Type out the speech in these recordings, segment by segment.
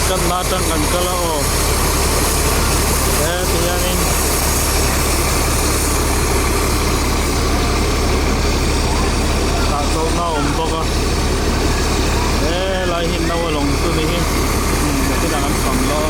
kan natang kan kala o tiyanin so na baka lai hin na walong tu ni hi kita kan panglo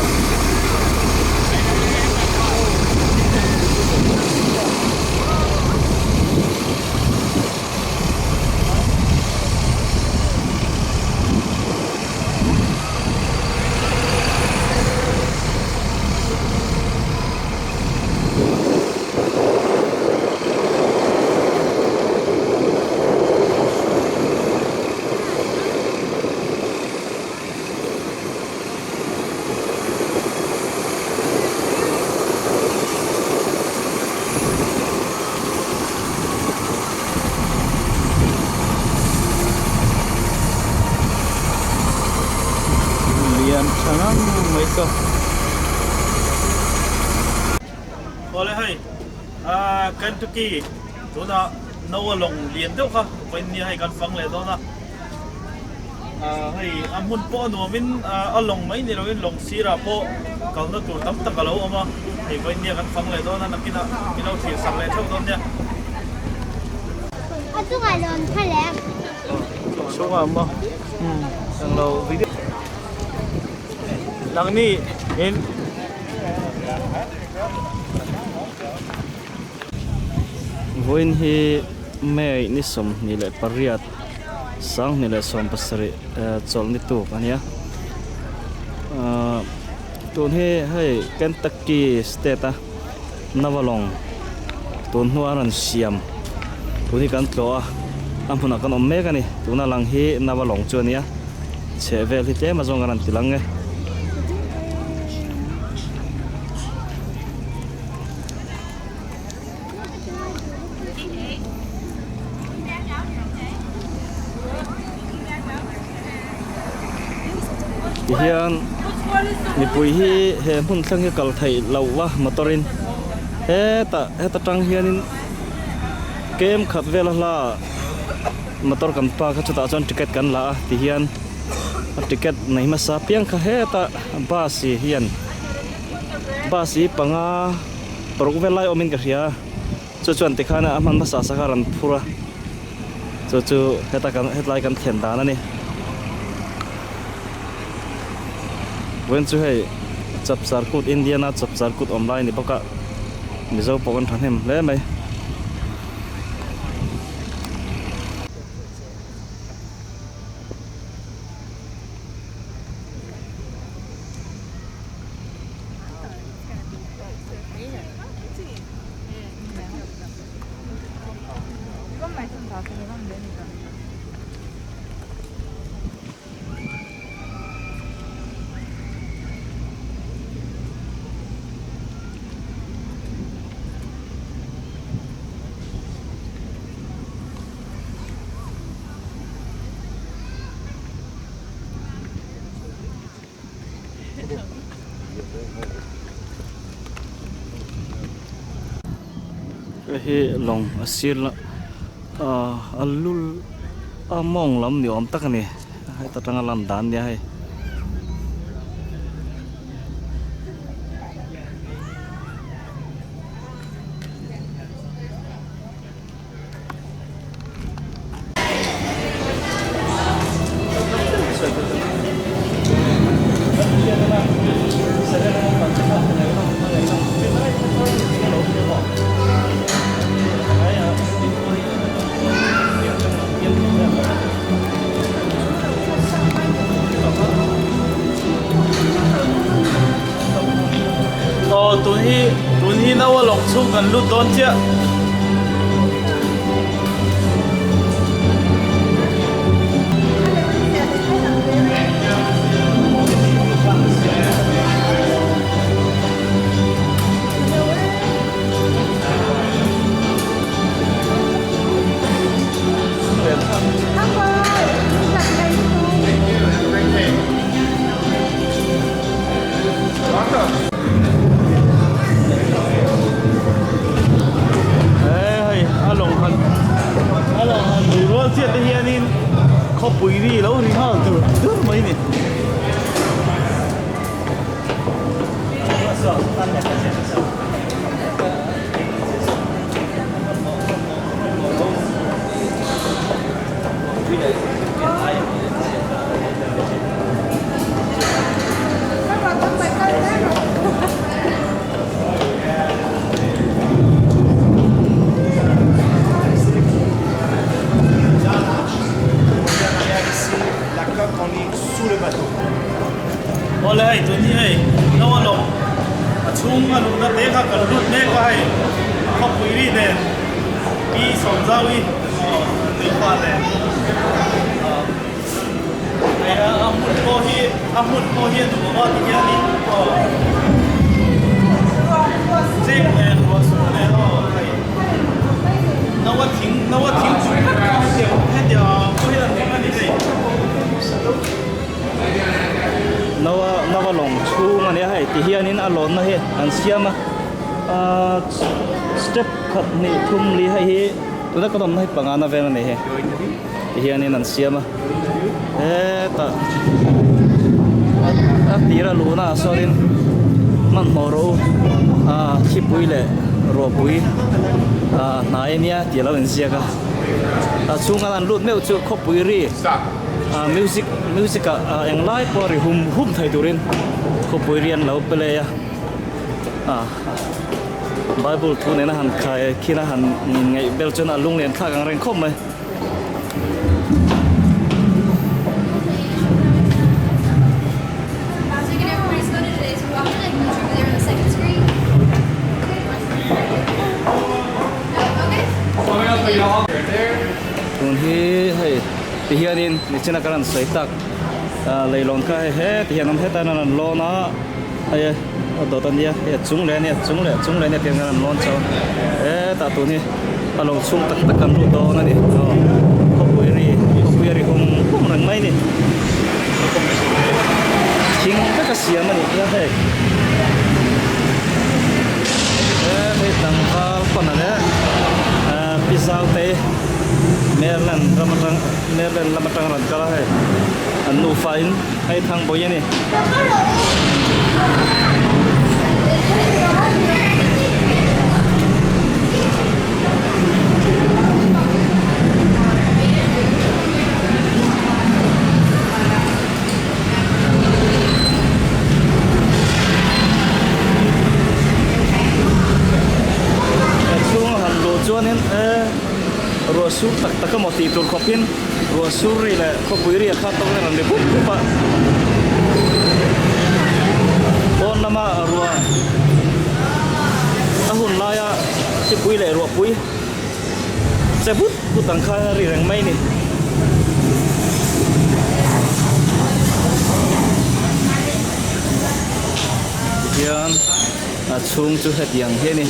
Sangat mereka. Oleh hai, Kentucky, tu na nawalong lian tu kah? Pain ni hai kan fang le tu na. Hai, amun po anu min along mai ni lawin long sira po. Kalau na tu tam tak kalau ama, hai pain ni kan fang le tu na nak kita sih sang le tu dia. Aku ngalon kalek. So ama, sang lau video. Lang ni in voin hi mai ni som ni le pariat sang ni le som pasari chol ni tu kan ya tun he hai Kentucky state a Navalong tun huaran siam tuni kan tlo a ampuna kan omme kan ni tuna lang hi Navalong chu ania chevel hi te ma zong ran tilang nge hian ni pui hi he mun thlang hi kal thei lawa motorin he ta tang hian in kem khat vela la motor kan pa kha chuta chon ticket kan la ti hian ticket nei ma sa piang kha he ta basi hian basi panga prok velai omin ka ria chu chuan ti khana aman ma sa karan phura chu heta kan hetlai kan thian da na ni wen chu hei chap sarkut Indiana chap sarkut online ni baka mizo pokan thanem le mai hi long asir la alul among lam ni om tak ni hai ta tanga lam dan dia hai tuần hi nào lồng chung gần lút đón chưa chuyện thì anh khó bùi đi lâu thì nó từ mấy này sống giao đi tự khoan này amut mo hi tu mo ti ya ni jing en wa su ne ho na wa ting chu he dia ko hi la ne ma ni dei nawa long chu ma ne hai ti hianin alon na he an siama step khat ni thum li hai hi tuna ka dom nai pangana ve ne he ti hianin an siama ta tira luna sorin man moro khipui le ro pui na emia ti lo en sia ka chunga an lut meu chu khopui ri music eng lai por hum thai turin khopui rian lo pele ya Bible tu ne na han khai khina han ngai bel chon alung len kha gang reng khom mai tun hi hei ti hianin ni china karan sei tak leilon ka he ti hianom he ta nan lo na ai do tan dia he chung le ne tiang nan lon chao ta tu ni along chung tak tak kan ru do na ni khopui ri hum rang mai ni ching ka sia ma ni ya he me tang ka kon na pisau te Merlan lamatang ran kala hai anu fain hai thang boye ni chuanin ruasu tak mo ti tur khopin ruasu ri le khopui ri kha to ran de pa on nama ruwa ahun laya si pui le ruwa pui sebut putang kha ri rang mai ni yan chung chu het yang he ni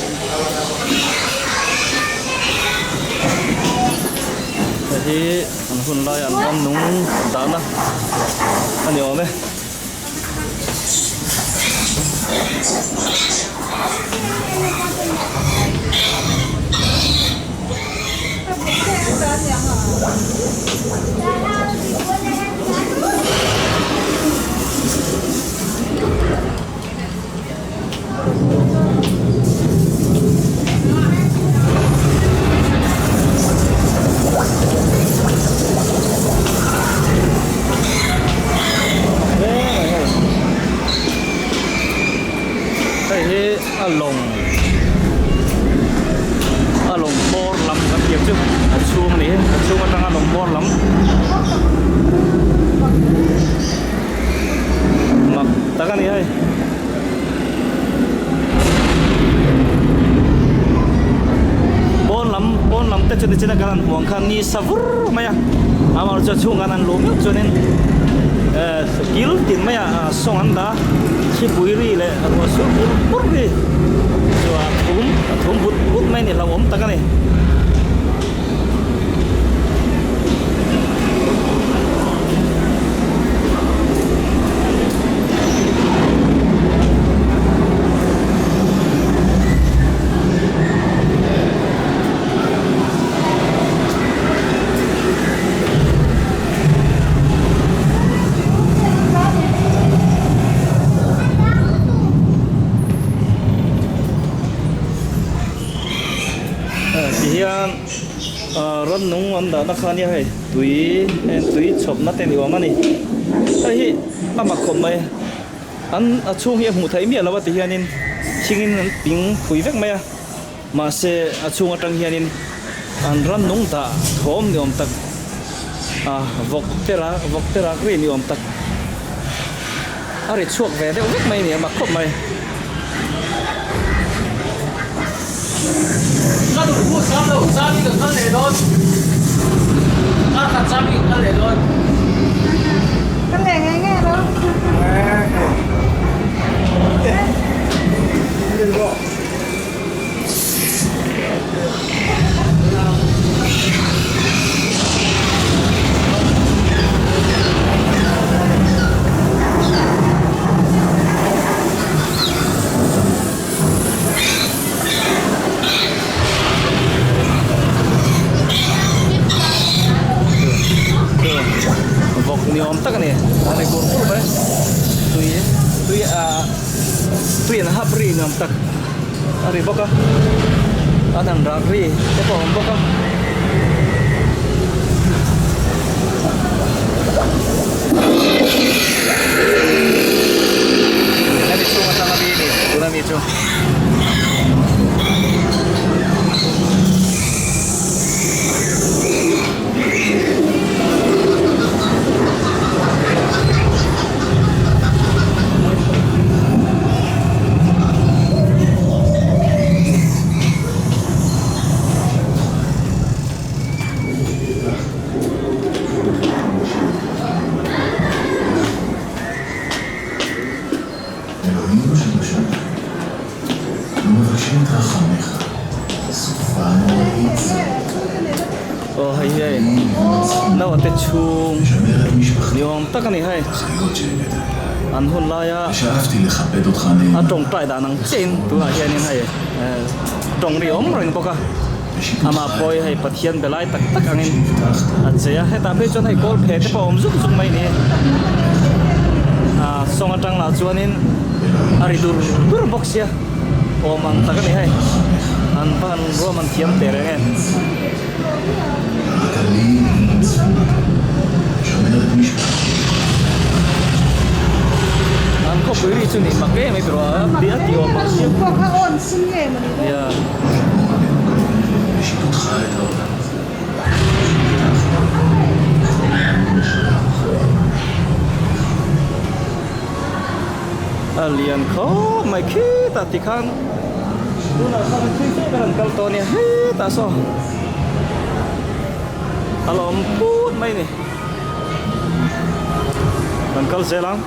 jadi anhun lai an ram nung dana ani ome along bor lam kan tiap chu chung ni chung atang along bor lam mak takan ni hai bon lam te chune china kanan huang khan ni savur maya amar chu chung kanan lom chunen skill tin maya song anda si puiri le ro su pur ri chua thum but mai ni la om ta ka ni ron nung on da khani hai tui chop na te ni wa mani ai ama khom mai an achung hi mu thai mi lawa ti hianin chingin ping pui vek mai ma se achung atang hianin an ran nung da thom ni om tak vok tera kri ni om tak ari chuak ve de vek mai ni ama khom mai Các đủ sáng đầu sáng đi được thân này thôi. Các thật sáng đi thân này thôi. Cái này nghe nghe đó. Vok ni om tak ni, ane kurkur ba? Tui na hapri ni om tak. Ari boka, anan ragri, apa om boka? Nanti cuma sama ini, kurang itu. Oh hai, nawa te chung, ni om tak ni hai. An hun la ya, atong trai da nang chen tu ha hian hai. Tong ri om reng boka. Ama poi hai pathian belai tak tak angin. Achya hai ta pe chon hai kol phe te pa om zuk zuk mai ni. Song atang la chuanin ari dur box ya. Om ang tak ni hai. An pan ro man thiam te re nge. An ko puri chu ni makke mai bro dia ti om ang siam. Kok ka on sim nge mà đi. Ya. Alien ko mai khi ta ti khan. Tu na sa chi chi kan kal to ni he ta so. Alom put mai ni. Kan kal zelang.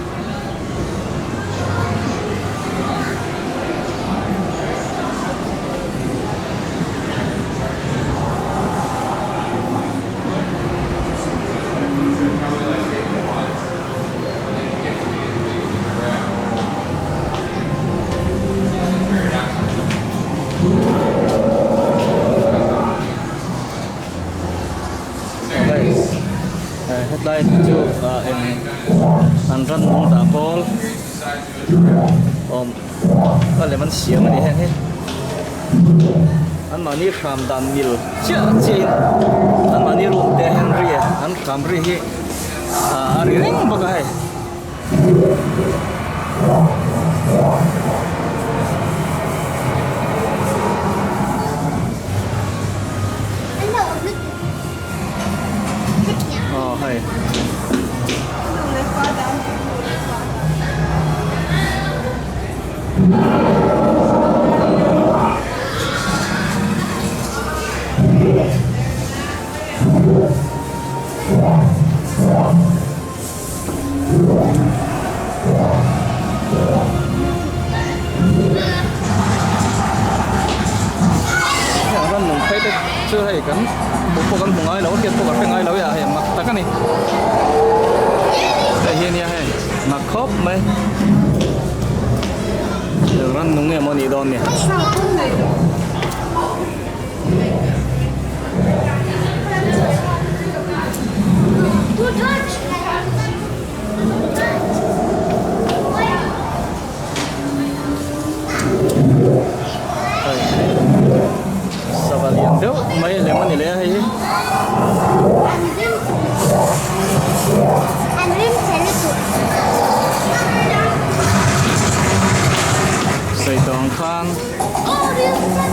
Headline chu an ran mong ta pol om ale man siam ni he an mani kham dan mil cha chin an mani room te henry an kham ri hi ari ring baga hai hai ran mong phai te chưa hay kan bộ kan mong ai lo ke bộ kan ai lo ya hay mak ta kan ni te hian ya hay mak khop mai ran nong nge mo ni don ni Savalian đâu mấy lemon này hay xây tường khan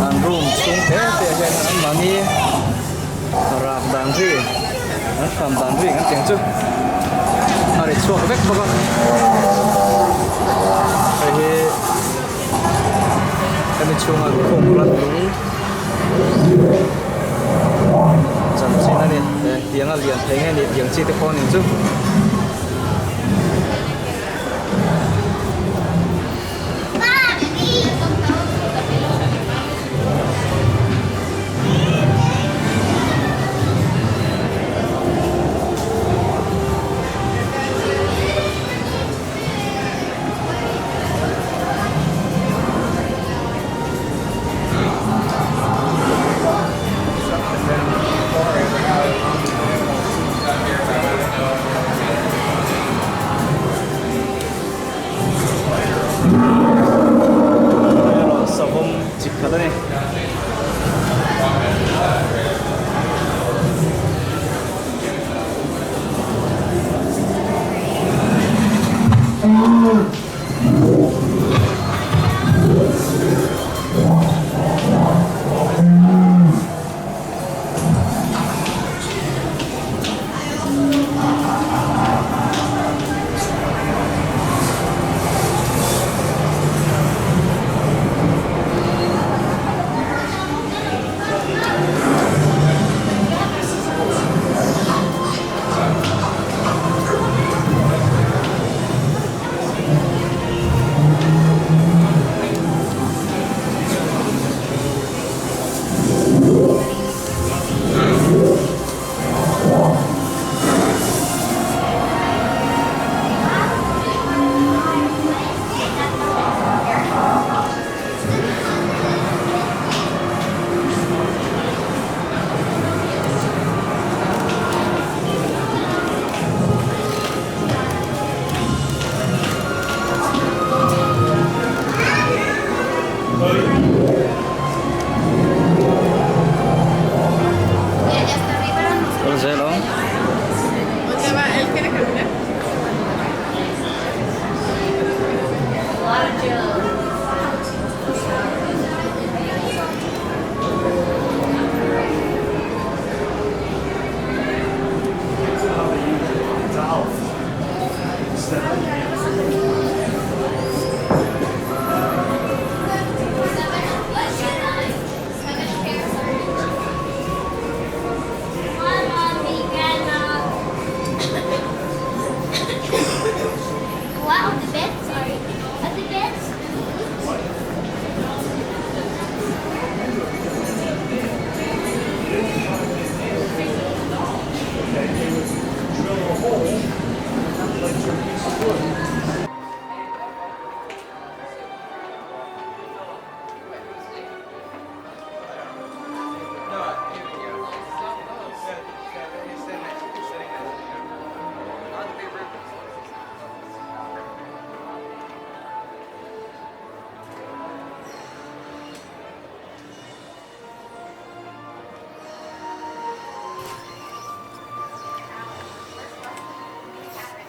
an room xuống thế thì hiện anh bảo ni rạp đàn gì anh làm đàn gì anh tiếng chứ à để chuộc vết bao con thì cái mình chuông là không lăn đúng chân xin anh đi tiếng là liền thấy nghe đi tiếng chi thì con nhìn chứ sabom chip khada ne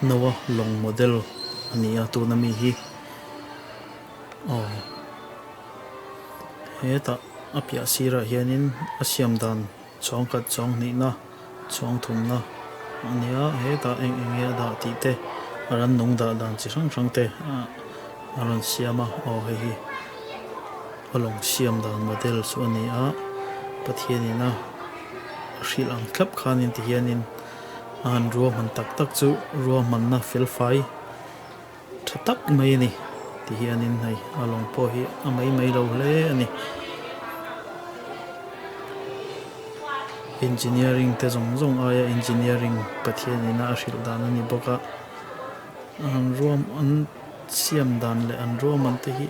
Nawa long model ani atu nami hi heta apia sira hianin asiam dan chong kat chong ni na chong thum na ania heta eng da ti te aran nong da dan chi sang sang te aran siama hi along siam dan model su ani a pathianina rilang klap khanin ti hianin an ruam man tak chu ruam man na fil fai thatak mai ni ti hianin hai along po hi amai lo hle ani engineering te zong aya engineering pathianina ril dan ani boka an ruam an siam dan le an ruam man te hi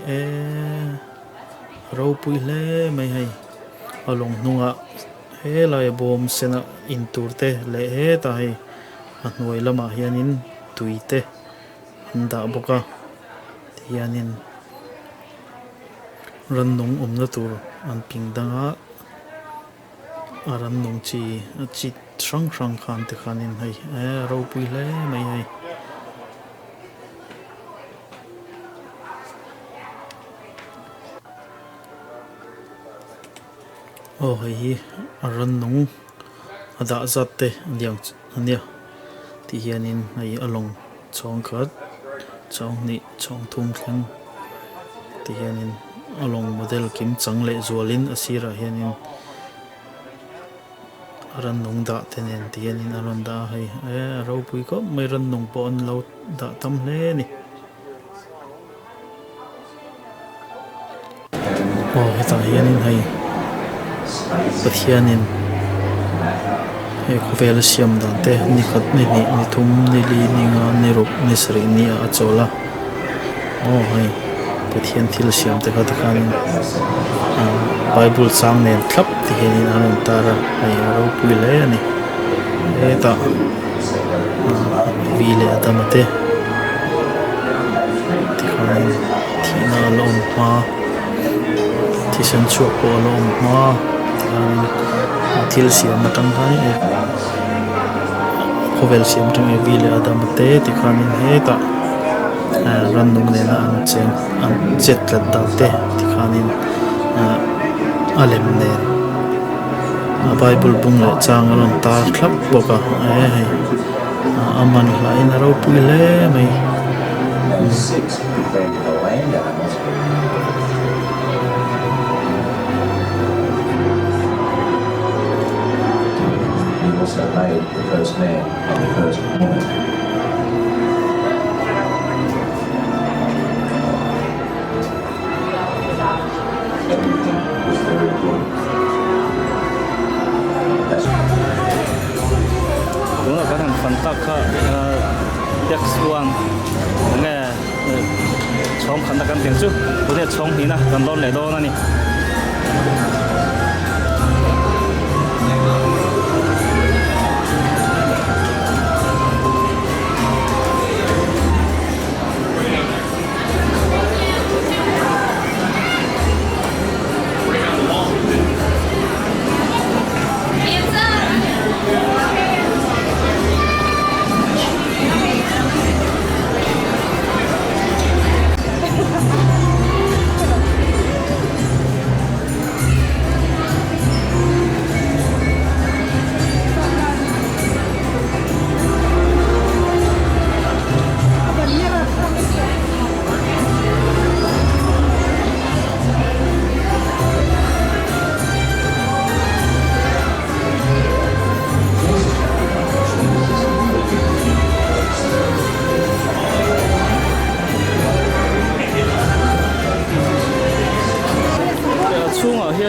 ro pui hle mai hai along nunga helai bom sena in turte le he ta hi anoi lama hianin tuite anda boka hianin rannung omna tur an pingdanga aran nung chi sang khan te khanin hai ro pui le mai hai hei aran nung ada zatte diang ania ti hianin hei along chong khat chong ni chong thum thleng ti hianin along model kim chang le zualin asira hianin ran nung da tenen tian in aron da hai ro pui ko mai ran nung po on lo da tam hle ni heta hian in hai pathianin he khovel siam dan te ni khat ni thum ni li ni nga ni ruk ni sri ni a chola hai pathian thil siam te khat khan Bible sang nen thlap ti hian anon tara ai ro pui le ani eta vi le atamate ti khan thina lom ma ti san chu ko lom ma thil siam matang khan e khovel siam tang e vi le atamate ti khan heta ran nung ne na an jet lat da te ti khan alem ne Bible bung le chang alon tar thlap boka aman la in ro pui le mai He also made the first man and the first woman. Everything was very good. Đúng là cái thằng phần tắc đẹp xuân nghe chóng khăn tắc ăn tiếng chứ có thể chóng thì na gần lon này đâu na nè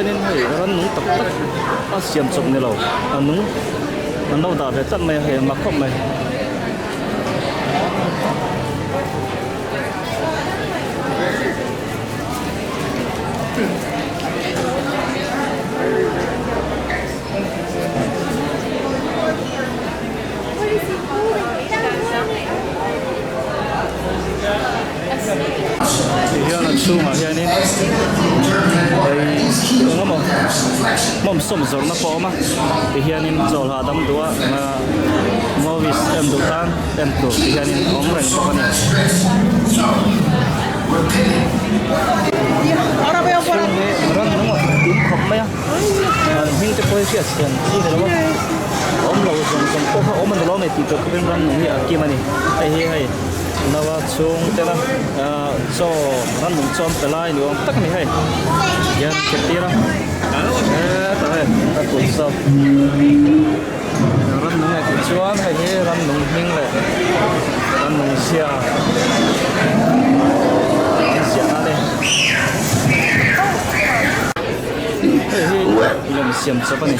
nên hay ran nung tak tak a siam chop ne lo anung an lo da ve chat mai he ma khop mai hian an chunga hianin mom som zor na po ma ti hianin chol ha dam dua na movies em du tan em tu ti hianin om reng ko ni Ahora veo por aquí. ran no tum khop ma ya hin te poi sia sian ti ne lo om lo som ko ha om lo me ti ko ben ran ni a ki mani ai hi hai nawa chung tela so ran nung chom pelai ni om tak ni hai yan ketira ta hai ta ku so ran nung ai chuan hai he ran nung hing le ran nung sia na le lem siam sa pani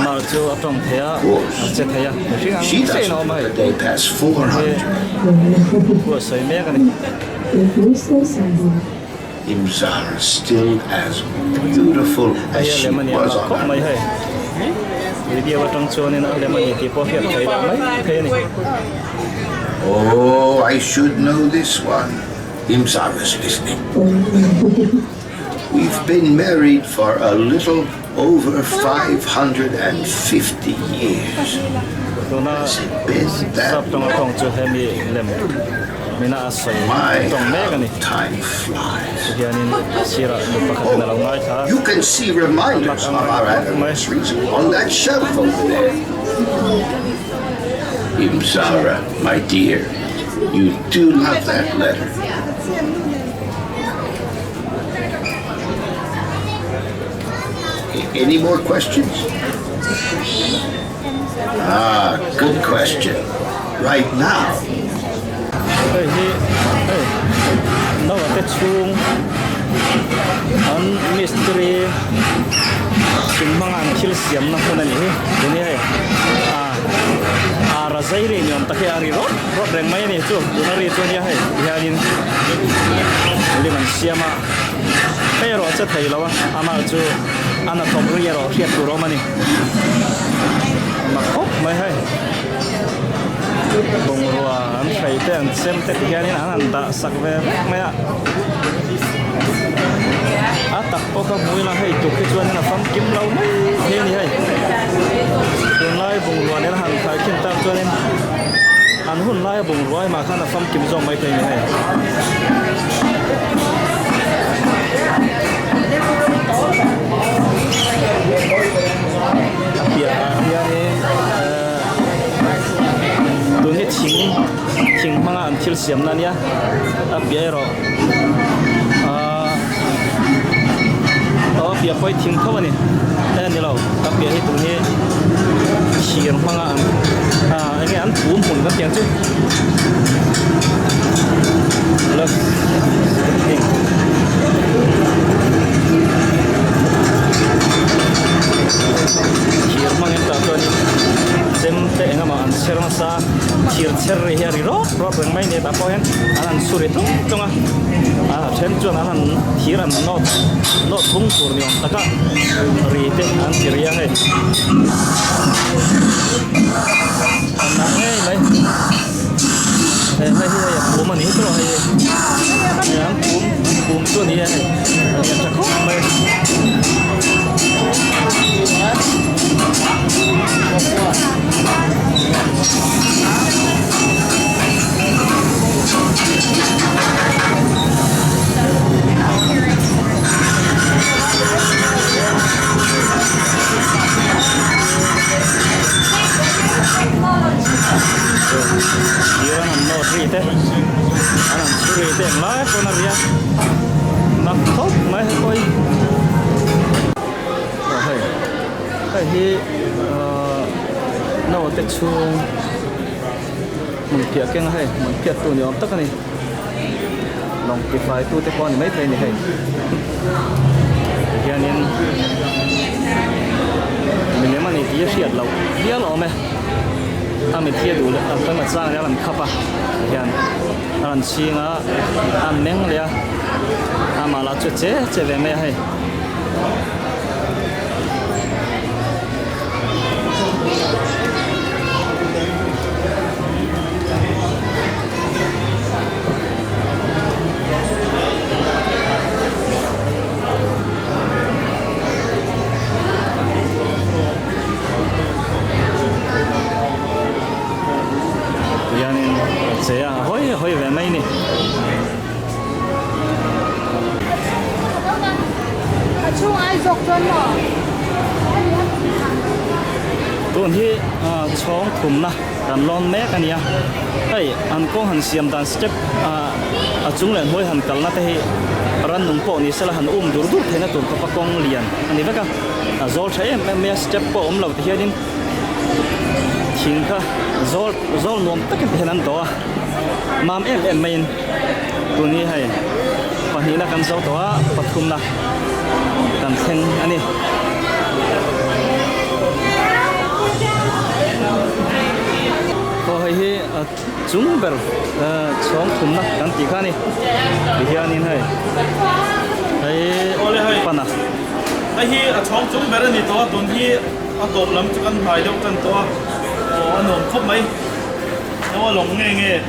mar chu atong thea che thea She doesn't let the day pass 400. ko sai me ka ni Imzara is still as beautiful as she was on mai her. hai video atong chu ni na le mani ti po hiat thai da mai the ni Oh, I should know this one. Imzara's listening. We've been married for a little over 550 years. to na Has it been that sap tong long? tong chu he mi lem mi na asai My, tong me ka ni how time flies. hianin sira lu pakhat na lo ngai tha You can see reminders of our anniversaries on that shelf over there. Imzara, my dear, you do love that letter. Any more questions? Ah, good question. Right now, Hey, hey, no, that's true. An mystery. Mga angkil siam na kunan ini, ini hai. Razai ni nyom tak hari rot reng mai ni tu, hari tu ni hai. Yakin, ini man siama. Hey rot saya thai lawa, ama tu anak tomri rot siap tu roma ni. Makop mai hai. Bungruan saya tu yang sem tak yakin anak tak sakwe mai. Tak pokok mui lah hai tu kecuali na fam kim lau mai he ni hai tu lai bung luan ni han khai kim tak cuali an hun lai bung luai ma khan na fam kim zong mai thei ni hai ya ni tu ni thing mga an thil siam na nia apia ro biar kau ting kau ni, ni lau, tapi itu ni siang pangan, ini an pun kan tiang tu, les, siang pangan tak tu ni, semte enggak makan serang sa, cer hari rot yang main ni tak pohen, anan suri tu, cuma, cencuan anan hiran not bungkur ni orang tak rite antiria hai, anaknya ini, hai bom ni tu hai, yang bom tu ni hai, yang cakap mai. Dia nak not rite, anak rite lah, pun dia nak kau mai koi. Hi, no te chung mun pia keng hai mun pia tu ni om tak ni long ki fai tu te kon mai thai ni hai hianin mình nếu mà này thì siết lâu dia lo me ta mình thiệt đủ了ta mà sang ra làm khắp à hian làm chi ngã ăn mèng le mà là chế về me hai hoi về mấy nè chung ai dọc chân mà tuần hi chong thum na dan lon mek ania hey an ko han siam dan step chung len hoi han kal na te hi ran nung po ni sala han dur thena tur pa kong lian ani veka zol thai me step po lo te hianin thing kha zol nom takin henan to mam em main tu ni hai pahina kan zo to pathum na kan theng ani ko hi chung ber chong thum na kan ti khani hianin hai hai pana ai hi chong chung ber ni to tun hi a top lam chu kan hai deuh kan to o anom khop mai no long nge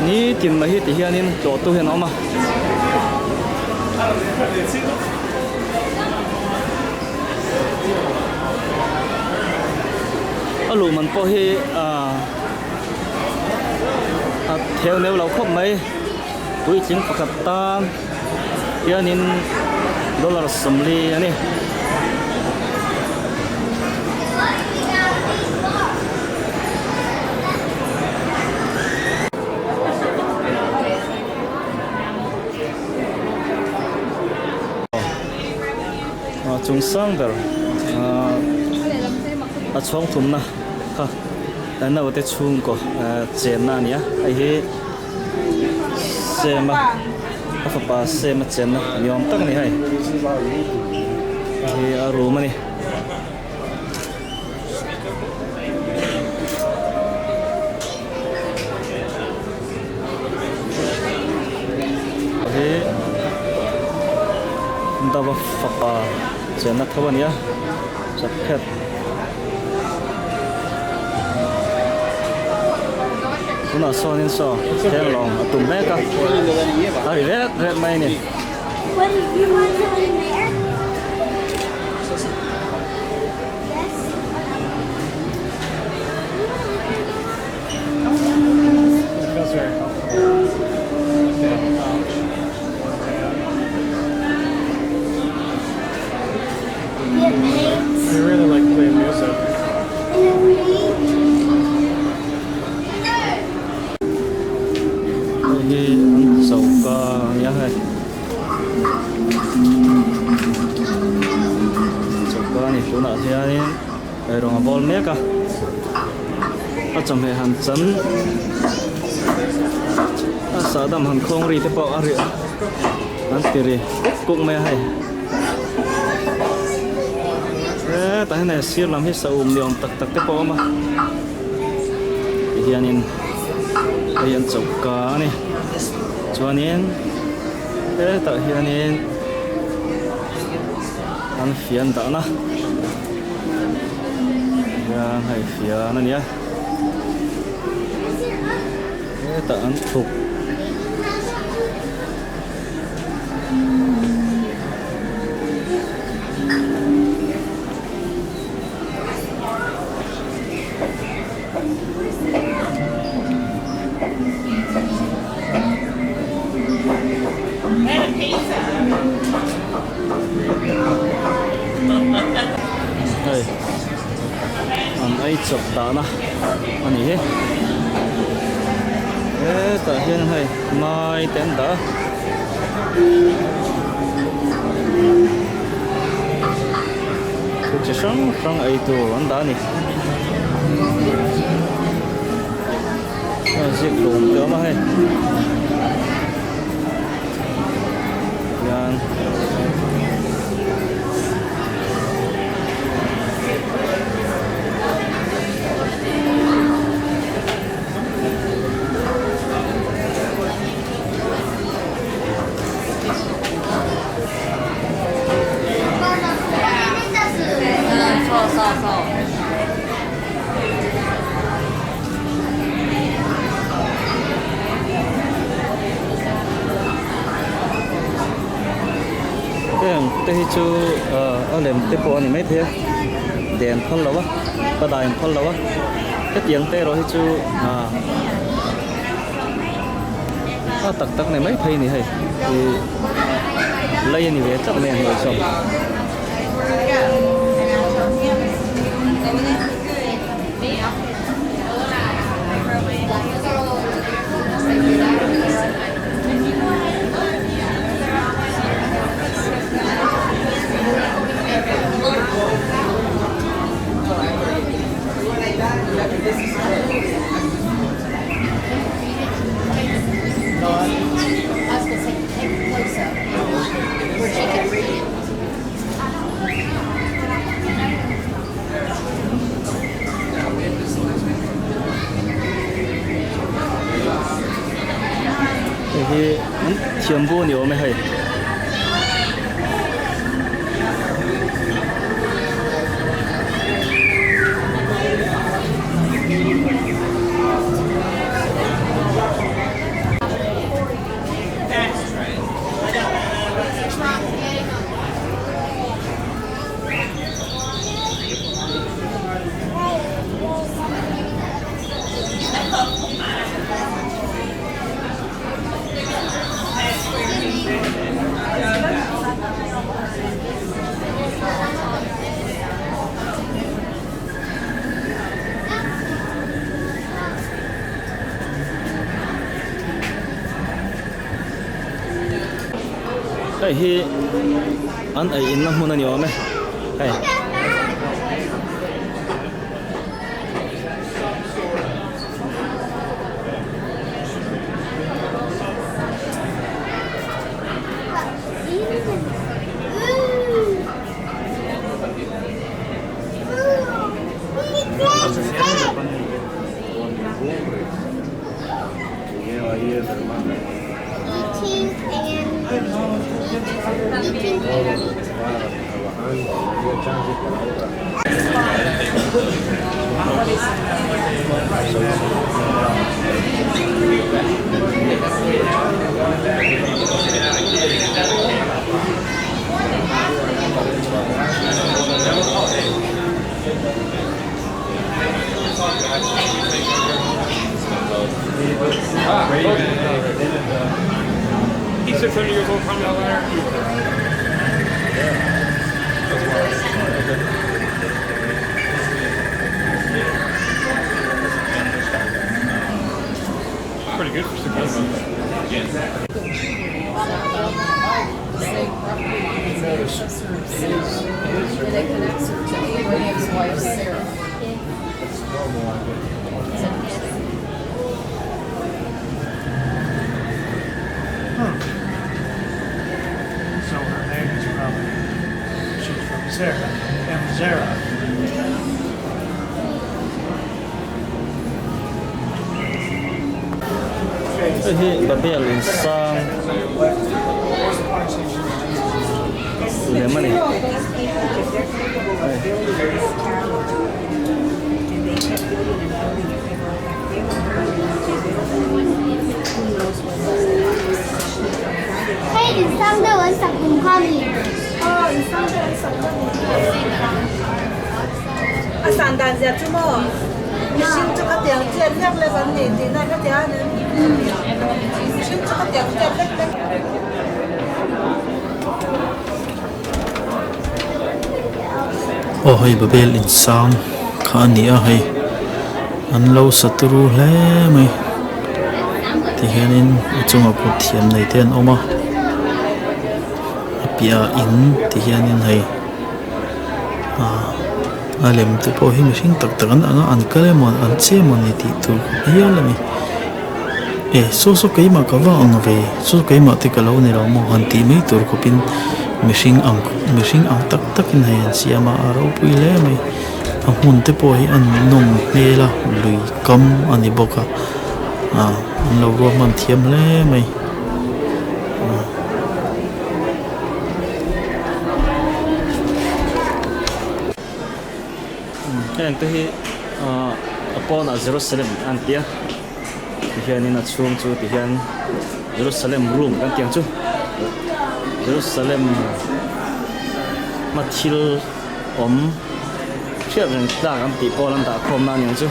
ni tin mai ti hianin to tu hen oma alu man po hi theo nếu lâu không mấy túi chính pakhat tan hianin dollar samli ani chung sang ber a chong thum na ha na wa te chung ko chen na nia ai hi sema a fa pa sema chen na yom tak ni hai hi a ru ma ni hi dawa fa pa chen na thawan ya sakhet kuna sonin so ten long tum me ka ari red mai ni What do you want to in there? I really like playing music. hi an so ka ya hai so ka ni tuna hian ai rong bol me ka a cham he han chan a sa dam han khong ri te pawh a ri an tiri kuk me hai ta này siêu làm hết sầu miệng tắc tắc cái bò mà thì hiền hiền chụp cá này cho nên thế tại hiền ăn phiền đã na ya hay phiền này nhá thế tại ăn phục đây ăn ấy chụp đã na anh nhỉ thế tại hiền hay mai tên đã chỉ sáng sáng ấy tu anh đã nè giết lùm cơ mà hay yan thế chú ở làm tiếp bộ này mấy thế đèn phân lâu á ta đài phân lâu á cái tiếng tê rồi chú tắc tắc này mấy thay này hay thì lấy như vậy chắc là người xong thì全部牛没hay hi an ai in na hmun ani awm e Hey. He's 600 years old, coming out there. Pretty good for 600. Abraham's wife Sarah. So her name is probably, she's from Zara, and Zara. Hi Babel in sang lemon. Hey, it's time to learn something funny. Sandan giờ chú mò, mình xin cho các tiếng chuyện nhắc lại vấn đề thì này các tiếng nữa, mình xin cho các tiếng chuyện nhắc lại. Hei Babel in sang kha ania hei an lo saturu hle mai ti hianin chunga puthiam nei ten oma apia in ti hianin hei alem te po hi mihring tak tak an anga an kalemon an chemon ni ti tur hialami so keima ka wa anga ve so keima te ka lo ni ro mo han ti mai tur ko pin mihring ang tak takin hei an siama aro pui le mai a hun te po hi an nong hmela lui kam ani boka an lo ro man thiam le mai Yang tu hi upon Jerusalem antia. Tihian ni nak chung tu tihian Jerusalem room kan tiang tu. Jerusalem mathil siap yang dah kan ti polan tak kom na yang tu.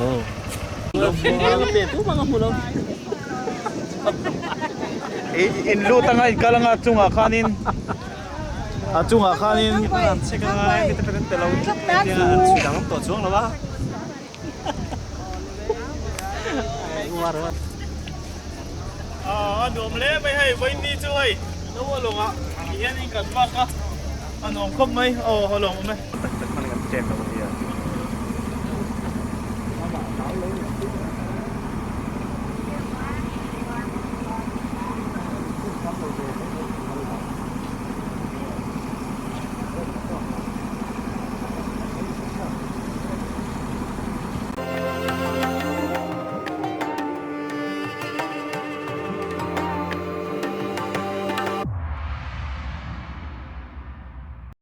Oh. in luta nga kalang atsunga kanin seka nga kita pekan telaw dia sudah to chuang lawa anom le mai hai vai ni chu hai no longa hian in kan ma ka anom khom mai holong mai chen đâu bây giờ